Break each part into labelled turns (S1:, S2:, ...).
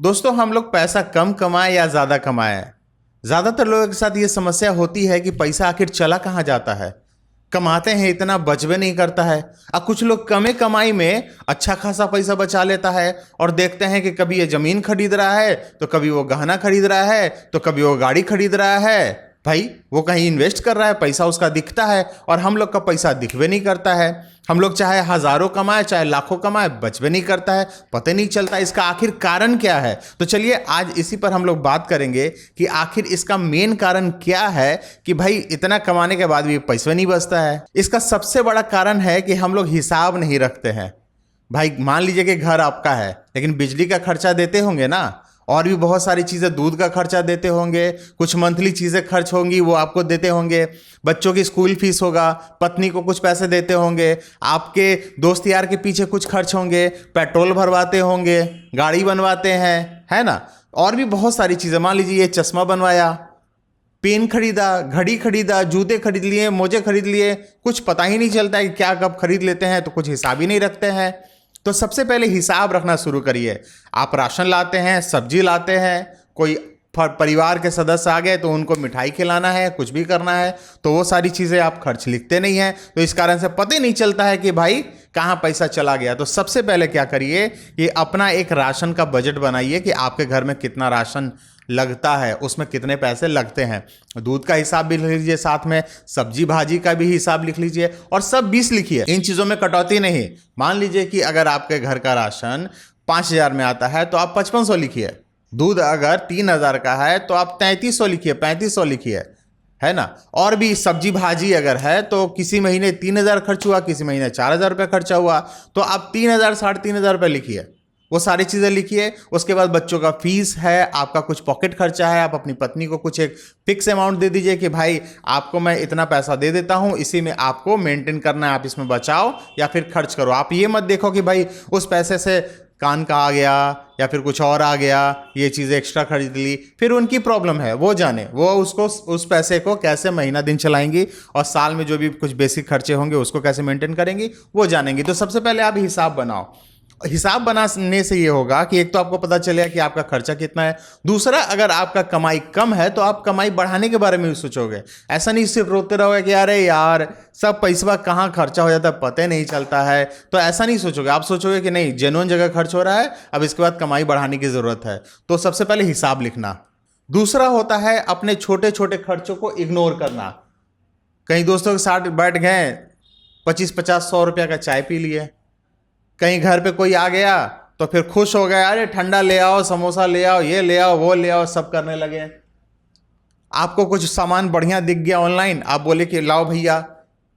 S1: दोस्तों, हम लोग पैसा कम कमाएं या ज़्यादा कमाएं, ज़्यादातर लोगों के साथ ये समस्या होती है कि पैसा आखिर चला कहाँ जाता है। कमाते हैं इतना, बचवे नहीं करता है। अब कुछ लोग कमे कमाई में अच्छा खासा पैसा बचा लेता है और देखते हैं कि कभी ये ज़मीन खरीद रहा है, तो कभी वो गहना खरीद रहा है, तो कभी वो गाड़ी खरीद रहा है। भाई, वो कहीं इन्वेस्ट कर रहा है, पैसा उसका दिखता है और हम लोग का पैसा दिखवे नहीं करता है। हम लोग चाहे हजारों कमाए चाहे लाखों कमाए, बचवे नहीं करता है, पता नहीं चलता इसका आखिर कारण क्या है। तो चलिए आज इसी पर हम लोग बात करेंगे कि आखिर इसका मेन कारण क्या है कि भाई इतना कमाने के बाद भी पैसा नहीं बचता है। इसका सबसे बड़ा कारण है कि हम लोग हिसाब नहीं रखते हैं। भाई मान लीजिए कि घर आपका है, लेकिन बिजली का खर्चा देते होंगे ना, और भी बहुत सारी चीज़ें, दूध का खर्चा देते होंगे, कुछ मंथली चीज़ें खर्च होंगी वो आपको देते होंगे, बच्चों की स्कूल फीस होगा, पत्नी को कुछ पैसे देते होंगे, आपके दोस्त यार के पीछे कुछ खर्च होंगे, पेट्रोल भरवाते होंगे, गाड़ी बनवाते हैं, है ना। और भी बहुत सारी चीज़ें, मान लीजिए ये चश्मा बनवाया, पेन खरीदा, घड़ी खरीदा, जूते खरीद लिए, मोजे खरीद लिए, कुछ पता ही नहीं चलता है कि क्या कब खरीद लेते हैं, तो कुछ हिसाब ही नहीं रखते हैं। तो सबसे पहले हिसाब रखना शुरू करिए। आप राशन लाते हैं, सब्जी लाते हैं, कोई परिवार के सदस्य आ गए तो उनको मिठाई खिलाना है, कुछ भी करना है, तो वो सारी चीज़ें आप खर्च लिखते नहीं हैं, तो इस कारण से पता ही नहीं चलता है कि भाई कहाँ पैसा चला गया। तो सबसे पहले क्या करिए कि अपना एक राशन का बजट बनाइए कि आपके घर में कितना राशन लगता है, उसमें कितने पैसे लगते हैं। दूध का हिसाब भी लिख लीजिए, साथ में सब्जी भाजी का भी हिसाब लिख लीजिए और सब 20 लिखिए। इन चीज़ों में कटौती नहीं। मान लीजिए कि अगर आपके घर का राशन 5,000 में आता है तो आप 5500 लिखिए। दूध अगर 3,000 का है तो आप 3300 लिखिए, 3500 लिखिए, है ना। और भी सब्जी भाजी अगर है तो किसी महीने 3,000 खर्च हुआ, किसी महीने 4,000 रुपये खर्चा हुआ, तो आप 3,000 3,500 रुपये लिखिए। वो सारी चीज़ें लिखिए। उसके बाद बच्चों का फीस है, आपका कुछ पॉकेट खर्चा है, आप अपनी पत्नी को कुछ एक फिक्स अमाउंट दे दीजिए कि भाई आपको मैं इतना पैसा दे देता हूँ, इसी में आपको मेंटेन करना है, आप इसमें बचाओ या फिर खर्च करो। आप ये मत देखो कि भाई उस पैसे से कान का आ गया या फिर कुछ और आ गया, ये चीज़ें एक्स्ट्रा खरीद ली, फिर उनकी प्रॉब्लम है, वो जाने, वो उसको उस पैसे को कैसे महीना दिन चलाएंगी और साल में जो भी कुछ बेसिक खर्चे होंगे उसको कैसे मेंटेन करेंगी, वो जानेंगी। तो सबसे पहले आप हिसाब बनाओ। हिसाब बनाने से ये होगा कि एक तो आपको पता चलेगा कि आपका खर्चा कितना है, दूसरा अगर आपका कमाई कम है तो आप कमाई बढ़ाने के बारे में भी सोचोगे। ऐसा नहीं सिर्फ रोते रहोगे कि अरे यार सब पैसा कहाँ खर्चा हो जाता है, पता नहीं चलता है, तो ऐसा नहीं सोचोगे। आप सोचोगे कि नहीं, जेन्युइन जगह खर्च हो रहा है, अब इसके बाद कमाई बढ़ाने की ज़रूरत है। तो सबसे पहले हिसाब लिखना। दूसरा होता है अपने छोटे छोटे खर्चों को इग्नोर करना। कहीं दोस्तों के साथ बैठ गए, 25-50-100 रुपये का चाय पी लिए, कहीं घर पे कोई आ गया तो फिर खुश हो गए, अरे ठंडा ले आओ, समोसा ले आओ, ये ले आओ, वो ले आओ, सब करने लगे। आपको कुछ सामान बढ़िया दिख गया ऑनलाइन, आप बोले कि लाओ भैया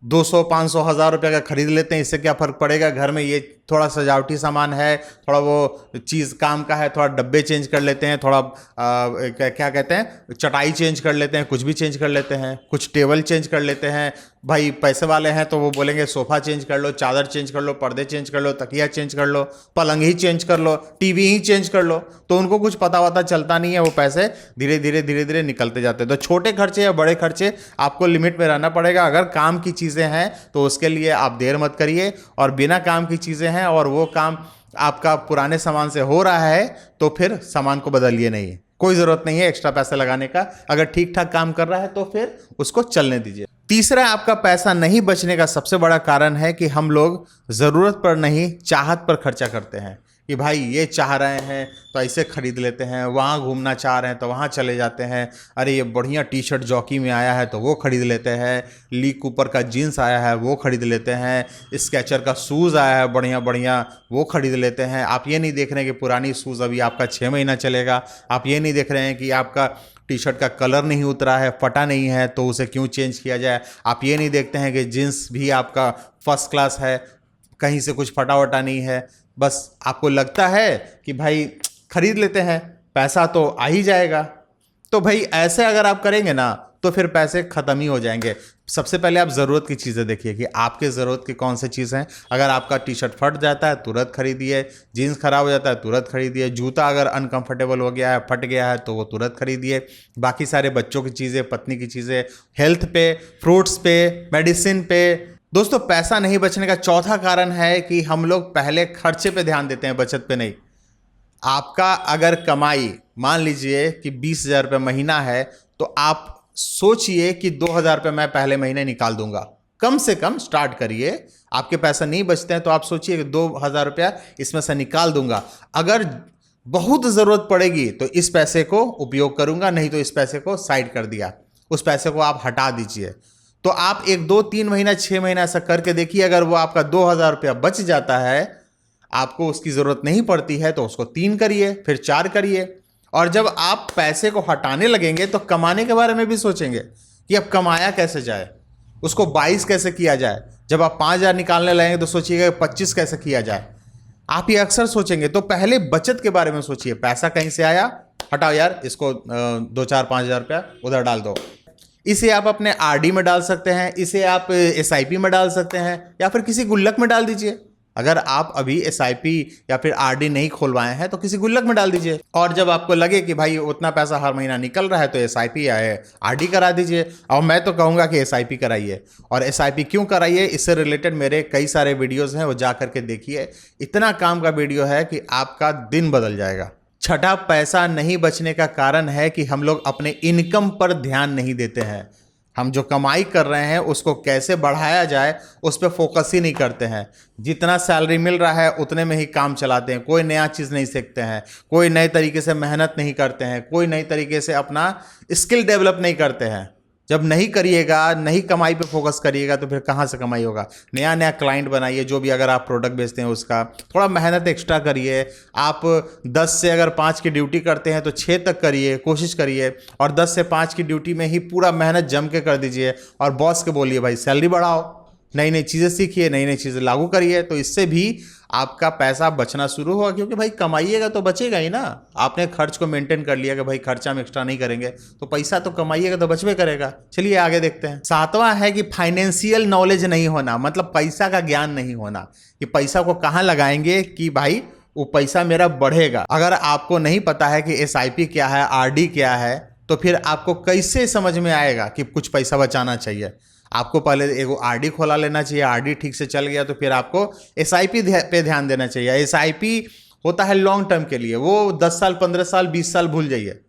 S1: 200-500 हज़ार रुपये का खरीद लेते हैं, इससे क्या फ़र्क पड़ेगा, घर में ये थोड़ा सजावटी सामान है, थोड़ा वो चीज़ काम का है, थोड़ा डब्बे चेंज कर लेते हैं, थोड़ा क्या कहते हैं, चटाई चेंज कर लेते हैं, कुछ भी चेंज कर लेते हैं, कुछ टेबल चेंज कर लेते हैं। भाई पैसे वाले हैं तो वो बोलेंगे सोफ़ा चेंज कर लो, चादर चेंज कर लो, पर्दे चेंज कर लो, तकिया चेंज कर लो, पलंग ही चेंज कर लो, टीवी ही चेंज कर लो। तो उनको कुछ पता चलता नहीं है, वो पैसे धीरे धीरे निकलते जाते हैं। तो छोटे खर्चे या बड़े खर्चे आपको लिमिट में रहना पड़ेगा। अगर काम की चीज़ें हैं तो उसके लिए आप देर मत करिए, और बिना काम की चीज़ें हैं और वो काम आपका पुराने सामान से हो रहा है तो फिर सामान को बदलिए नहीं, कोई ज़रूरत नहीं है एक्स्ट्रा पैसा लगाने का। अगर ठीक ठाक काम कर रहा है तो फिर उसको चलने दीजिए। तीसरा, आपका पैसा नहीं बचने का सबसे बड़ा कारण है कि हम लोग ज़रूरत पर नहीं, चाहत पर खर्चा करते हैं कि भाई ये चाह रहे हैं तो ऐसे खरीद लेते हैं, वहाँ घूमना चाह रहे हैं तो वहाँ चले जाते हैं, अरे ये बढ़िया टी शर्ट जॉकी में आया है तो वो खरीद लेते हैं, ली कूपर का जीन्स आया है वो खरीद लेते हैं, स्केचर का शूज़ आया है बढ़िया बढ़िया वो खरीद लेते हैं। आप ये नहीं देख रहे हैं कि पुरानी शूज़ अभी आपका 6 महीना चलेगा। आप ये नहीं देख रहे हैं कि आपका टी शर्ट का कलर नहीं उतरा है, फटा नहीं है, तो उसे क्यों चेंज किया जाए। आप ये नहीं देखते हैं कि जीन्स भी आपका फर्स्ट क्लास है, कहीं से कुछ फटा वटा नहीं है, बस आपको लगता है कि भाई खरीद लेते हैं, पैसा तो आ ही जाएगा। तो भाई ऐसे अगर आप करेंगे ना तो फिर पैसे ख़त्म ही हो जाएंगे। सबसे पहले आप ज़रूरत की चीज़ें देखिए कि आपके ज़रूरत की कौन सी चीज़ हैं। अगर आपका टी शर्ट फट जाता है तुरंत खरीदिए, जीन्स ख़राब हो जाता है तुरंत खरीदिए, जूता अगर अनकंफर्टेबल हो गया है, फट गया है तो वो तुरंत खरीदिए। बाकी सारे बच्चों की चीज़ें, पत्नी की चीज़ें, हेल्थ पे, फ्रूट्स पे, मेडिसिन पे। दोस्तों, पैसा नहीं बचने का चौथा कारण है कि हम लोग पहले खर्चे पे ध्यान देते हैं, बचत पे नहीं। आपका अगर कमाई मान लीजिए कि 20,000 रुपये महीना है, तो आप सोचिए कि 2,000 रुपये मैं पहले महीने निकाल दूंगा। कम से कम स्टार्ट करिए। आपके पैसा नहीं बचते हैं तो आप सोचिए कि 2,000 रुपया इसमें से निकाल दूंगा। अगर बहुत ज़रूरत पड़ेगी तो इस पैसे को उपयोग करूंगा, नहीं तो इस पैसे को साइड कर दिया, उस पैसे को आप हटा दीजिए। तो आप 1, 2, 3 महीना, 6 महीना ऐसा करके देखिए। अगर वो आपका 2,000 रुपया बच जाता है, आपको उसकी ज़रूरत नहीं पड़ती है, तो उसको 3 करिए, फिर 4 करिए। और जब आप पैसे को हटाने लगेंगे तो कमाने के बारे में भी सोचेंगे कि अब कमाया कैसे जाए, उसको 22 कैसे किया जाए। जब आप 5,000 निकालने लगेंगे तो सोचिएगा 25 कैसे किया जाए। आप ये अक्सर सोचेंगे। तो पहले बचत के बारे में सोचिए। पैसा कहीं से आया, हटाओ यार, इसको 2, 4, 5,000 रुपया उधर डाल दो। इसे आप अपने आरडी में डाल सकते हैं, इसे आप एसआईपी में डाल सकते हैं, या फिर किसी गुल्लक में डाल दीजिए। अगर आप अभी एसआईपी या फिर आरडी नहीं खोलवाए हैं तो किसी गुल्लक में डाल दीजिए। और जब आपको लगे कि भाई उतना पैसा हर महीना निकल रहा है तो एसआईपी या आरडी करा दीजिए। और मैं तो कहूँगा कि एसआईपी कराइए। और एसआईपी क्यों कराइए, इससे रिलेटेड मेरे कई सारे वीडियोज़ हैं, वो जा करके देखिए। इतना काम का वीडियो है कि आपका दिन बदल जाएगा। छठा, पैसा नहीं बचने का कारण है कि हम लोग अपने इनकम पर ध्यान नहीं देते हैं। हम जो कमाई कर रहे हैं उसको कैसे बढ़ाया जाए उस पर फोकस ही नहीं करते हैं। जितना सैलरी मिल रहा है उतने में ही काम चलाते हैं। कोई नया चीज़ नहीं सीखते हैं, कोई नए तरीके से मेहनत नहीं करते हैं, कोई नई तरीके से अपना स्किल डेवलप नहीं करते हैं। जब नहीं करिएगा, नहीं कमाई पे फोकस करिएगा तो फिर कहाँ से कमाई होगा। नया नया क्लाइंट बनाइए, जो भी अगर आप प्रोडक्ट बेचते हैं उसका थोड़ा मेहनत एक्स्ट्रा करिए। आप 10 से अगर 5 की ड्यूटी करते हैं तो 6 तक करिए, कोशिश करिए। और 10 से 5 की ड्यूटी में ही पूरा मेहनत जम के कर दीजिए। और बॉस के बोलिए भाई सैलरी बढ़ाओ, नई नई चीज़ें सीखिए, नई नई चीज़ें लागू करिए। तो इससे भी आपका पैसा बचना शुरू होगा, क्योंकि भाई कमाइएगा तो बचेगा ही ना। आपने खर्च को मेंटेन कर लिया कि भाई खर्चा में एक्स्ट्रा नहीं करेंगे, तो पैसा तो कमाइएगा तो बचबे करेगा। चलिए आगे देखते हैं। 7वां है कि फाइनेंशियल नॉलेज नहीं होना, मतलब पैसा का ज्ञान नहीं होना कि पैसा को कहाँ लगाएंगे कि भाई वो पैसा मेरा बढ़ेगा। अगर आपको नहीं पता है कि एसआईपी क्या है, आरडी क्या है, तो फिर आपको कैसे समझ में आएगा कि कुछ पैसा बचाना चाहिए। आपको पहले एगो आरडी खोला लेना चाहिए। आरडी ठीक से चल गया तो फिर आपको एसआईपी पे ध्यान देना चाहिए। एसआईपी होता है लॉन्ग टर्म के लिए, वो 10 साल, 15 साल, 20 साल भूल जाइए,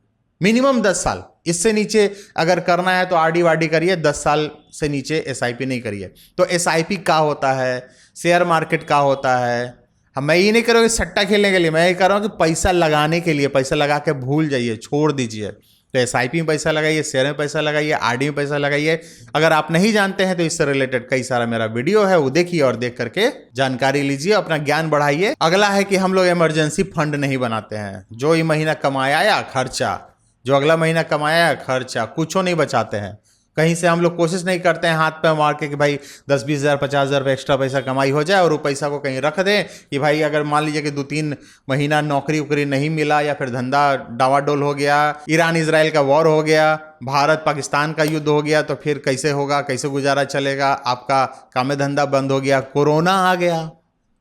S1: मिनिमम 10 साल। इससे नीचे अगर करना है तो आरडी वारडी करिए, 10 साल से नीचे एसआईपी नहीं करिए। तो एसआईपी क्या होता है, शेयर मार्केट का होता है। मैं ये नहीं कह रहा हूँ कि सट्टा खेलने के लिए, मैं ये कह रहा हूँ कि पैसा लगाने के लिए। पैसा लगा के भूल जाइए, छोड़ दीजिए। तो एसआईपी में पैसा लगाइए, शेयर में पैसा लगाइए, आरडी में पैसा लगाइए। अगर आप नहीं जानते हैं तो इससे रिलेटेड कई सारा मेरा वीडियो है, वो देखिए और देख करके जानकारी लीजिए, अपना ज्ञान बढ़ाइए। अगला है कि हम लोग इमरजेंसी फंड नहीं बनाते हैं। जो ये महीना कमाया या खर्चा, जो अगला महीना कमाया या खर्चा, कुछ नहीं बचाते हैं। कहीं से हम लोग कोशिश नहीं करते हैं हाथ पे मार के कि भाई 10, 20 हज़ार, 50 हज़ार एक्स्ट्रा पैसा कमाई हो जाए और वो पैसा को कहीं रख दें कि भाई अगर मान लीजिए कि 2-3 महीना नौकरी वोकरी नहीं मिला या फिर धंधा डावाडोल हो गया, ईरान इजराइल का वॉर हो गया, भारत पाकिस्तान का युद्ध हो गया, तो फिर कैसे होगा, कैसे गुजारा चलेगा, आपका काम धंधा बंद हो गया, कोरोना आ गया,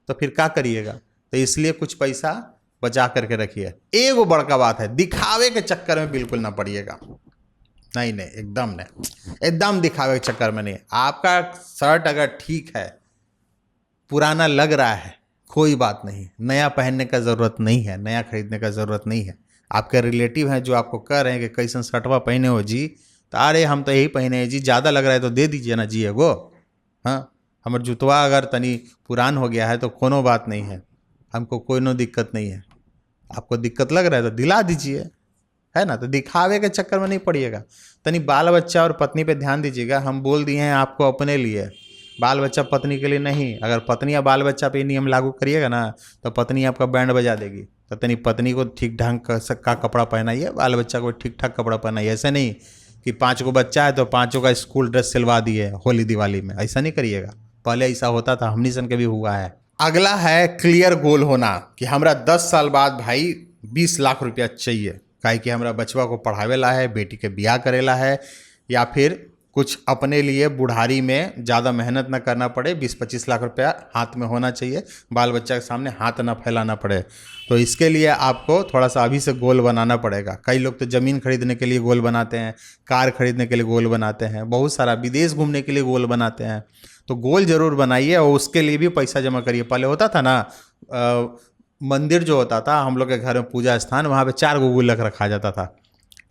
S1: तो फिर क्या करिएगा। तो इसलिए कुछ पैसा बचा करके रखिए। एगो बड़का बात है, दिखावे के चक्कर में बिल्कुल ना पड़िएगा। नहीं, एकदम नहीं, एकदम दिखावे के चक्कर में नहीं। आपका शर्ट अगर ठीक है, पुराना लग रहा है, कोई बात नहीं, नया पहनने का ज़रूरत नहीं है, नया खरीदने का ज़रूरत नहीं है। आपके रिलेटिव हैं जो आपको कह रहे हैं कि कैसन शर्टवा पहने हो जी, तो अरे हम तो यही पहने हैं जी, ज़्यादा लग रहा है तो दे दीजिए ना जी एगो। हाँ, हमार जुतवा अगर तनी पुरान हो गया है तो कोनो बात नहीं है, हमको कोई नो दिक्कत नहीं है। आपको दिक्कत लग रहा है तो दिला दीजिए, है ना। तो दिखावे के चक्कर में नहीं पड़िएगा। तनी बाल बच्चा और पत्नी पे ध्यान दीजिएगा। हम बोल दिए हैं आपको अपने लिए, बाल बच्चा पत्नी के लिए नहीं। अगर पत्नी या बाल बच्चा पे नियम लागू करिएगा ना तो पत्नी आपका बैंड बजा देगी। तो तनी पत्नी को ठीक ढंग का कपड़ा पहनाइए, बाल बच्चा को ठीक ठाक कपड़ा पहनाइए। ऐसे नहीं कि 5 को बच्चा है तो 5 का स्कूल ड्रेस सिलवा दिए होली दिवाली में, ऐसा नहीं करिएगा। पहले ऐसा होता था, हमनी सन के भी हुआ है। अगला है क्लियर गोल होना कि हमरा 10 साल बाद भाई 20 लाख रुपया चाहिए, काहे कि हमरा बचवा को पढ़ावेला है, बेटी के ब्याह करेला है, या फिर कुछ अपने लिए बुढ़ारी में ज़्यादा मेहनत ना करना पड़े। 20-25 लाख रुपया हाथ में होना चाहिए, बाल बच्चा के सामने हाथ ना फैलाना पड़े। तो इसके लिए आपको थोड़ा सा अभी से गोल बनाना पड़ेगा। कई लोग तो ज़मीन खरीदने के लिए गोल बनाते हैं, कार खरीदने के लिए गोल बनाते हैं, बहुत सारा विदेश घूमने के लिए गोल बनाते हैं। तो गोल ज़रूर बनाइए और उसके लिए भी पैसा जमा करिए। पहले होता था ना, मंदिर जो होता था, हम लोग के घर में पूजा स्थान, वहाँ पे 4 गो गुल्लक रखा जाता था।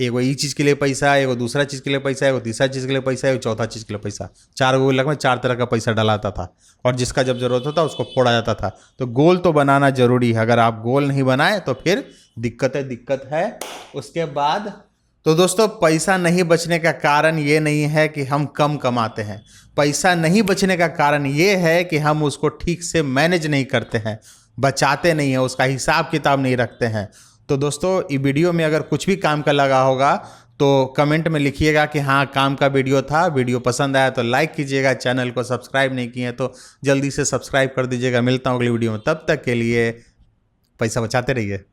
S1: एगो ई चीज़ के लिए पैसा, एगो दूसरा चीज़ के लिए पैसा, एगो तीसरा चीज़ के लिए पैसा, एगो चौथा चीज़ के लिए पैसा। 4 गो गुल्लक में 4 तरह का पैसा डलाता था, और जिसका जब जरूरत होता उसको फोड़ा जाता था। तो गोल तो बनाना जरूरी है, अगर आप गोल नहीं बनाए तो फिर दिक्कत है। उसके बाद तो दोस्तों, पैसा नहीं बचने का कारण ये नहीं है कि हम कम कमाते हैं, पैसा नहीं बचने का कारण ये है कि हम उसको ठीक से मैनेज नहीं करते हैं, बचाते नहीं हैं, उसका हिसाब किताब नहीं रखते हैं। तो दोस्तों, ये वीडियो में अगर कुछ भी काम का लगा होगा तो कमेंट में लिखिएगा कि हाँ काम का वीडियो था। वीडियो पसंद आया तो लाइक कीजिएगा, चैनल को सब्सक्राइब नहीं किए तो जल्दी से सब्सक्राइब कर दीजिएगा। मिलता हूँ अगली वीडियो में, तब तक के लिए पैसा बचाते रहिए।